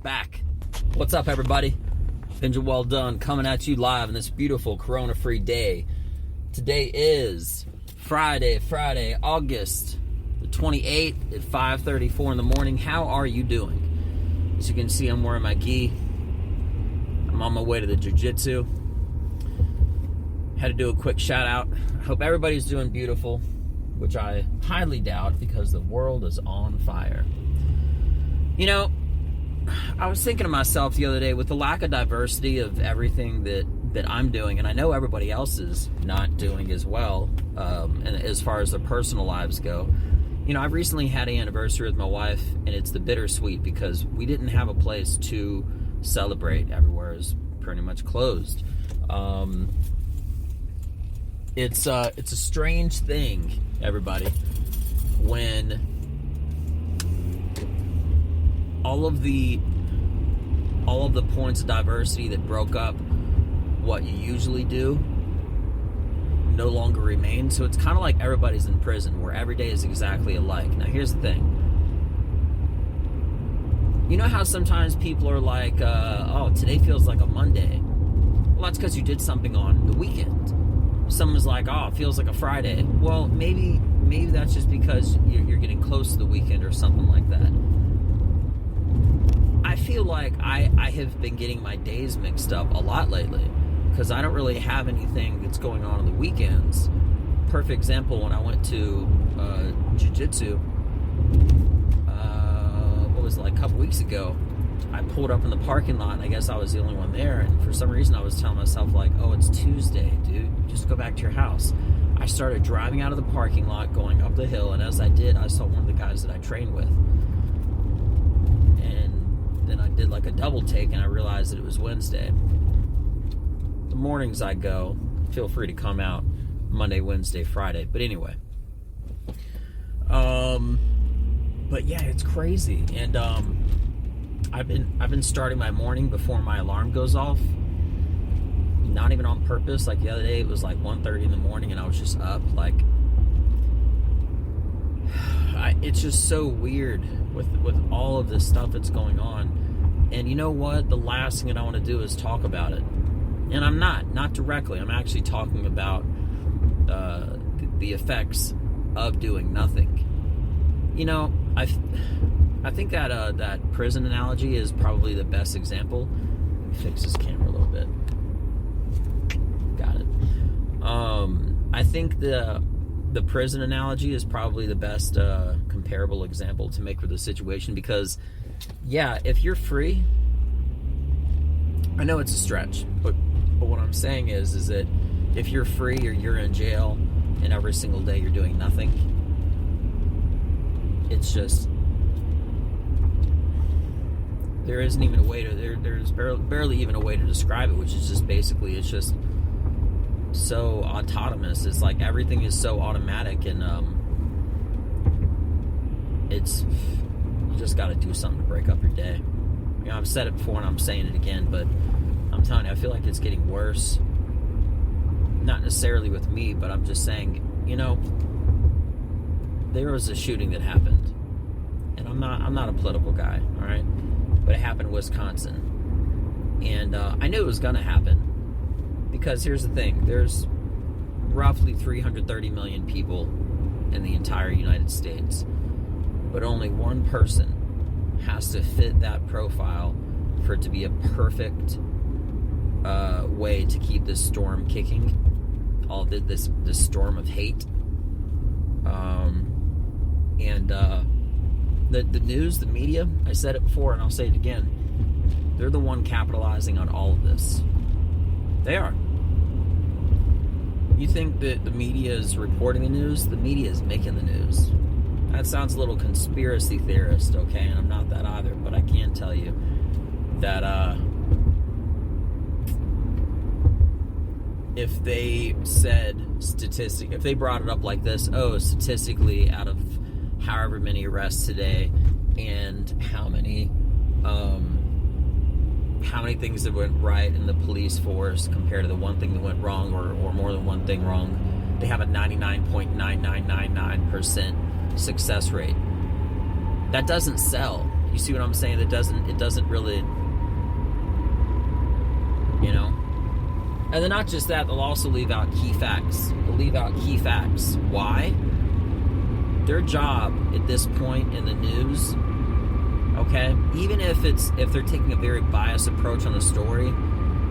back. What's up, everybody? Benja Welldone coming at you live on this beautiful corona-free day. Today is Friday, August the 28th at 5:34 in the morning. How are you doing? As you can see, I'm wearing my gi. I'm on my way to the jiu-jitsu. Had to do a quick shout out. I hope everybody's doing beautiful, which I highly doubt because the world is on fire. You know, I was thinking to myself the other day, with the lack of diversity of everything that I'm doing, and I know everybody else is not doing as well, and as far as their personal lives go. You know, I've recently had an anniversary with my wife, and it's the bittersweet because we didn't have a place to celebrate. Everywhere is pretty much closed. It's a strange thing, everybody, when all of the points of diversity that broke up what you usually do no longer remain. So it's kind of like everybody's in prison where every day is exactly alike. Now here's the thing. You know how sometimes people are like, oh, today feels like a Monday. Well, that's because you did something on the weekend. Someone's like, oh, it feels like a Friday. Well, maybe that's just because you're getting close to the weekend or something like that. I feel like I have been getting my days mixed up a lot lately because I don't really have anything that's going on the weekends. Perfect example, when I went to jiu-jitsu, what was it, like a couple weeks ago, I pulled up in the parking lot, and I guess I was the only one there, and for some reason I was telling myself, like, oh, it's Tuesday, dude, just go back to your house. I started driving out of the parking lot, going up the hill, and as I did, I saw one of the guys that I trained with. And then I did like a double take, and I realized that it was Wednesday. The mornings I go, feel free to come out Monday, Wednesday, Friday. But anyway. But yeah, it's crazy. And I've been starting my morning before my alarm goes off. Not even on purpose. Like the other day, it was like 1:30 in the morning, and I was just up. Like, it's just so weird with all of this stuff that's going on. And you know what? The last thing that I want to do is talk about it. And I'm not directly. I'm actually talking about the effects of doing nothing. You know, I think that that prison analogy is probably the best example. Let me fix this camera a little bit. Got it. I think the prison analogy is probably the best comparable example to make for the situation because, yeah, if you're free, I know it's a stretch, but what I'm saying is that if you're free or you're in jail and every single day you're doing nothing, it's just, there isn't even a way to, there's barely even a way to describe it, which is just basically, it's just so autonomous. It's like everything is so automatic, and it's, you just got to do something to break up your day. You know, I've said it before and I'm saying it again, but I'm telling you, I feel like it's getting worse. Not necessarily with me, but I'm just saying, you know, there was a shooting that happened, and I'm not a political guy, all right, but it happened in Wisconsin, and I knew it was gonna happen because here's the thing: there's roughly 330 million people in the entire United States, but only one person has to fit that profile for it to be a perfect way to keep this storm kicking, all this storm of hate. And the news, the media, I said it before and I'll say it again, they're the one capitalizing on all of this. They are. You think that the media is reporting the news? The media is making the news. That sounds a little conspiracy theorist, okay, and I'm not that either, but I can tell you that if they said if they brought it up like this, oh, statistically out of however many arrests today and how many things that went right in the police force compared to the one thing that went wrong, or more than one thing wrong, they have a 99.9999% success rate. That doesn't sell. You see what I'm saying? It doesn't really, you know. And then not just that, they'll also leave out key facts. Why? Their job at this point in the news, okay, even if they're taking a very biased approach on the story,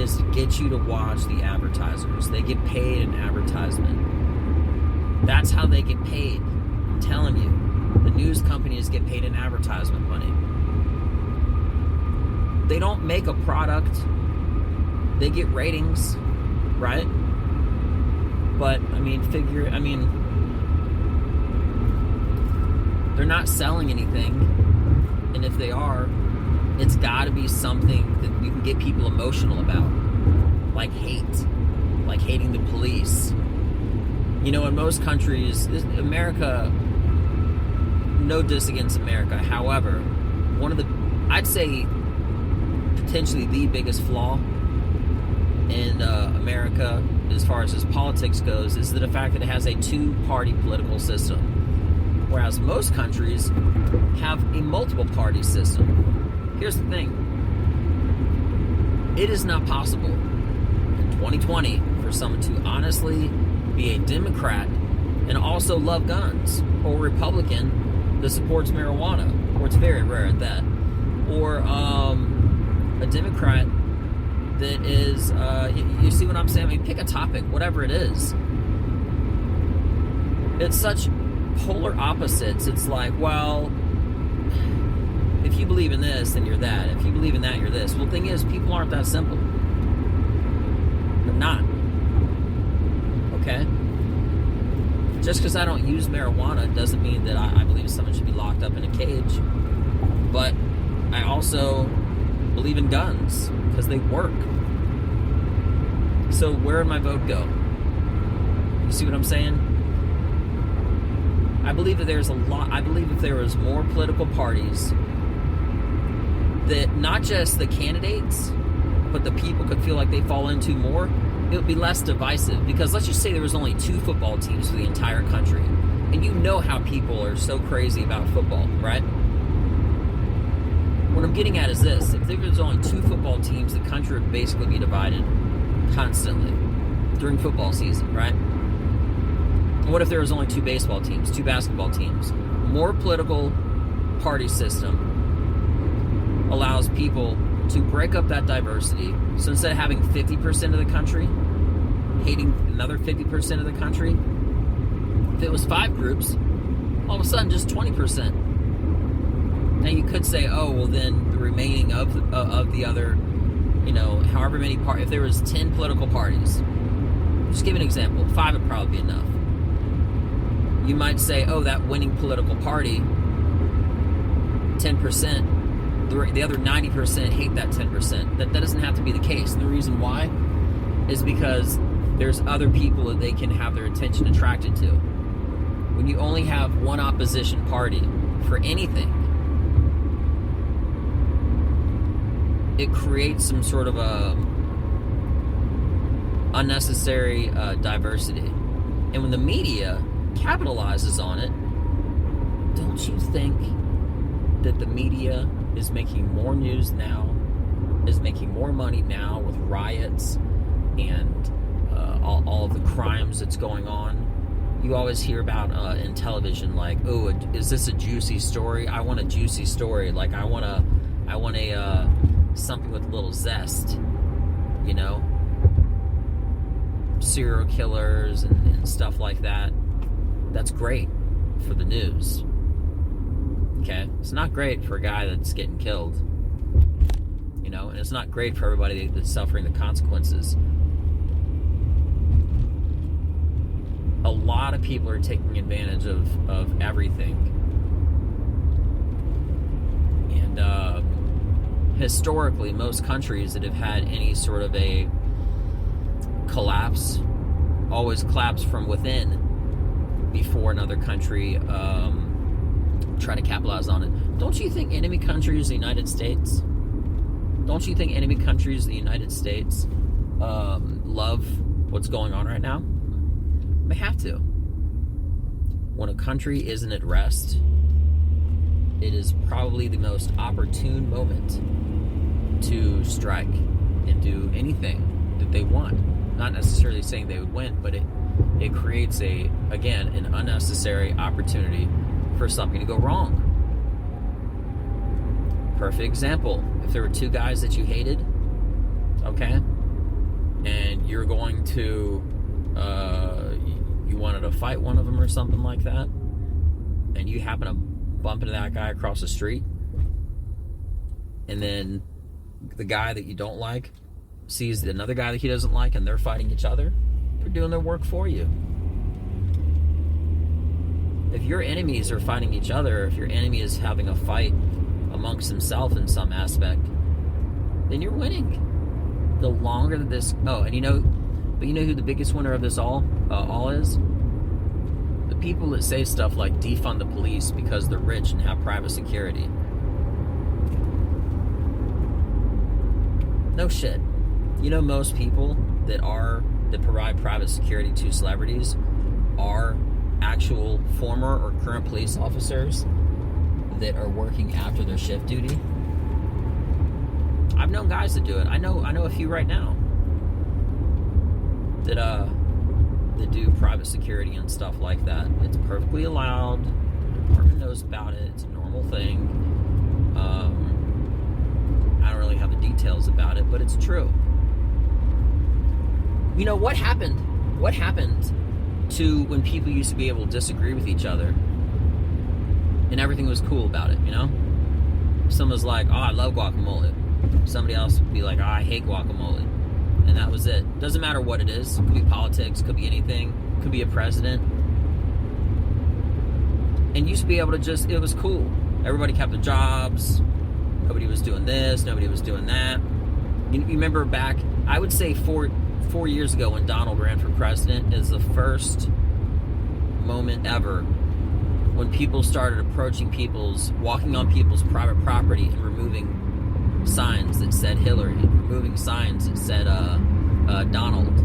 is to get you to watch the advertisers. They get paid in advertisement. That's how they get paid. I'm telling you, the news companies get paid in advertisement money. They don't make a product. They get ratings, right? But they're not selling anything. And if they are, it's got to be something that you can get people emotional about, like hate, like hating the police. You know, in most countries, America, no diss against America. However, I'd say potentially the biggest flaw in America, as far as its politics goes, is the fact that it has a two-party political system, whereas most countries have a multiple-party system. Here's the thing. It is not possible in 2020 for someone to honestly be a Democrat and also love guns, or a Republican that supports marijuana, or it's very rare at that, or a Democrat that is, you see what I'm saying? I mean, pick a topic, whatever it is. It's such polar opposites. It's like, well, if you believe in this, then you're that. If you believe in that, you're this. Well, the thing is, people aren't that simple. They're not. Okay? Just because I don't use marijuana doesn't mean that I believe someone should be locked up in a cage. But I also believe in guns because they work. So where would my vote go? You see what I'm saying? I believe that there's a lot. I believe if there was more political parties, that not just the candidates, but the people could feel like they fall into more, it would be less divisive. Because let's just say there was only 2 football teams for the entire country. And you know how people are so crazy about football, right? What I'm getting at is this. If there was only 2 football teams, the country would basically be divided constantly during football season, right? What if there was only 2 baseball teams, 2 basketball teams? More political party system allows people to break up that diversity. So instead of having 50% of the country hating another 50% of the country, if it was 5 groups, all of a sudden just 20%. Now you could say, oh, well then the remaining of the other, you know, however many if there was 10 political parties, just give an example, 5 would probably be enough. You might say, oh, that winning political party, 10%, the other 90% hate that 10%. That doesn't have to be the case. And the reason why is because there's other people that they can have their attention attracted to. When you only have one opposition party for anything, it creates some sort of a unnecessary diversity. And when the media capitalizes on it, don't you think that the media is making more news now, is making more money now with riots and all of the crimes that's going on? You always hear about in television, like, oh, is this a juicy story? I want a juicy story. Like, I want a something with a little zest, you know? Serial killers and stuff like that. That's great for the news. Okay? It's not great for a guy that's getting killed. You know? And it's not great for everybody that's suffering the consequences. A lot of people are taking advantage of everything. And historically, most countries that have had any sort of a collapse always collapse from within before another country try to capitalize on it. Don't you think enemy countries, the United States, love what's going on right now? They have to. When a country isn't at rest, it is probably the most opportune moment to strike and do anything that they want. Not necessarily saying they would win, but it creates an unnecessary opportunity for something to go wrong. Perfect example. If there were two guys that you hated, okay, and you're going to, you wanted to fight one of them or something like that, and you happen to bump into that guy across the street, and then the guy that you don't like sees another guy that he doesn't like, and they're fighting each other, they're doing their work for you. If your enemies are fighting each other, if your enemy is having a fight amongst himself in some aspect, then you're winning. The longer that this... but you know who the biggest winner of this all is? The people that say stuff like defund the police because they're rich and have private security. No shit. You know, most people that provide private security to celebrities are actual former or current police officers that are working after their shift duty. I've known guys that do it. I know a few right now that do private security and stuff like that. It's perfectly allowed. The department knows about it. It's a normal thing. I don't really have the details about it, but it's true. You know, what happened? What happened to when people used to be able to disagree with each other and everything was cool about it, you know? Someone's like, oh, I love guacamole. Somebody else would be like, oh, I hate guacamole. And that was it. Doesn't matter what it is. It could be politics, could be anything, could be a president. And used to be able to just, it was cool. Everybody kept their jobs. Nobody was doing this, nobody was doing that. You remember back, I would say four years ago when Donald ran for president is the first moment ever when people started walking on people's private property and removing signs that said Hillary, removing signs that said Donald,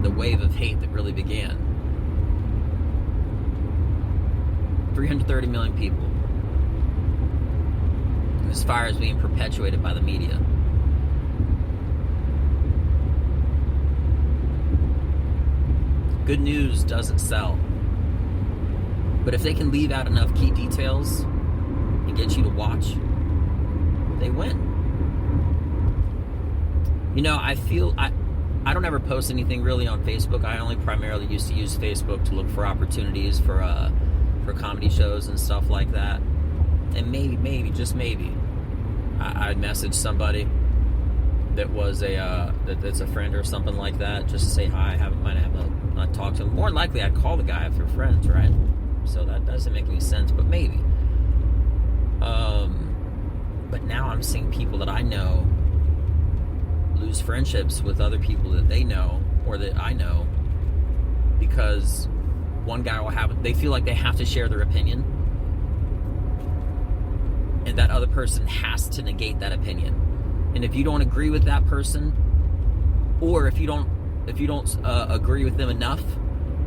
the wave of hate that really began. 330 million people. And this fire is being perpetuated by the media. Good news doesn't sell. But if they can leave out enough key details and get you to watch, they win. You know, I don't ever post anything really on Facebook. I only primarily used to use Facebook to look for opportunities for comedy shows and stuff like that. And maybe, just maybe, I'd message somebody that was that's a friend or something like that, just to say hi. Might have not talked to them. More than likely, I'd call the guy if they're friends, right? So that doesn't make any sense, but maybe. But now I'm seeing people that I know lose friendships with other people that they know or that I know because one guy they feel like they have to share their opinion, and that other person has to negate that opinion. And if you don't agree with that person, or if you don't agree with them enough,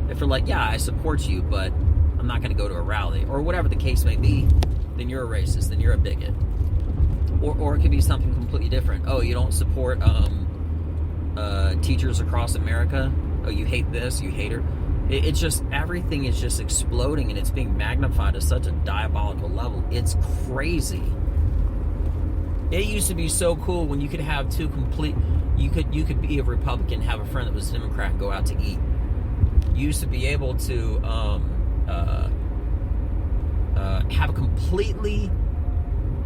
if they're like, yeah, I support you, but I'm not going to go to a rally, or whatever the case may be, then you're a racist, then you're a bigot. Or it could be something completely different. Oh, you don't support teachers across America? Oh, you hate this, you hate her? It's just, everything is just exploding, and it's being magnified to such a diabolical level. It's crazy. It used to be so cool when you could have you could be a Republican, have a friend that was a Democrat, and go out to eat. You used to be able to have a completely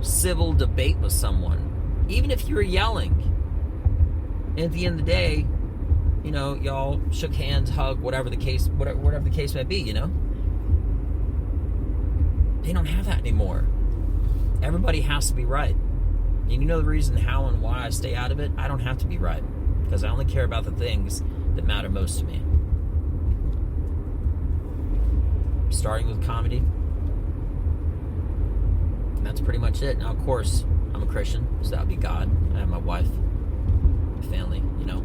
civil debate with someone, even if you were yelling. And at the end of the day, you know, y'all shook hands, hugged, whatever the case may be, you know. They don't have that anymore. Everybody has to be right. And you know the reason how and why I stay out of it? I don't have to be right, because I only care about the things that matter most to me. Starting with comedy. And that's pretty much it. Now, of course, I'm a Christian, so that would be God. I have my wife, my family, you know.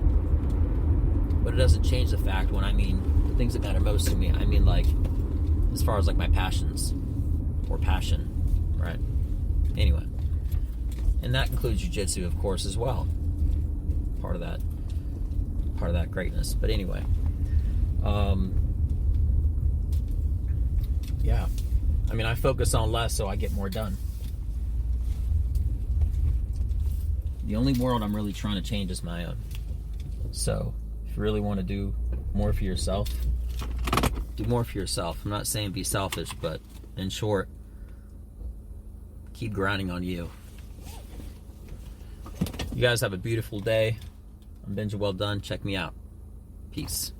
But it doesn't change the fact when I mean the things that matter most to me. I mean, like, as far as like my passions or passion, right? Anyway, and that includes jiu-jitsu, of course, as well. Part of that greatness. But anyway, yeah. I mean, I focus on less so I get more done. The only world I'm really trying to change is my own. So, if you really want to do more for yourself, do more for yourself. I'm not saying be selfish, but in short, keep grinding on you. You guys have a beautiful day. I'm Benja Welldone. Check me out. Peace.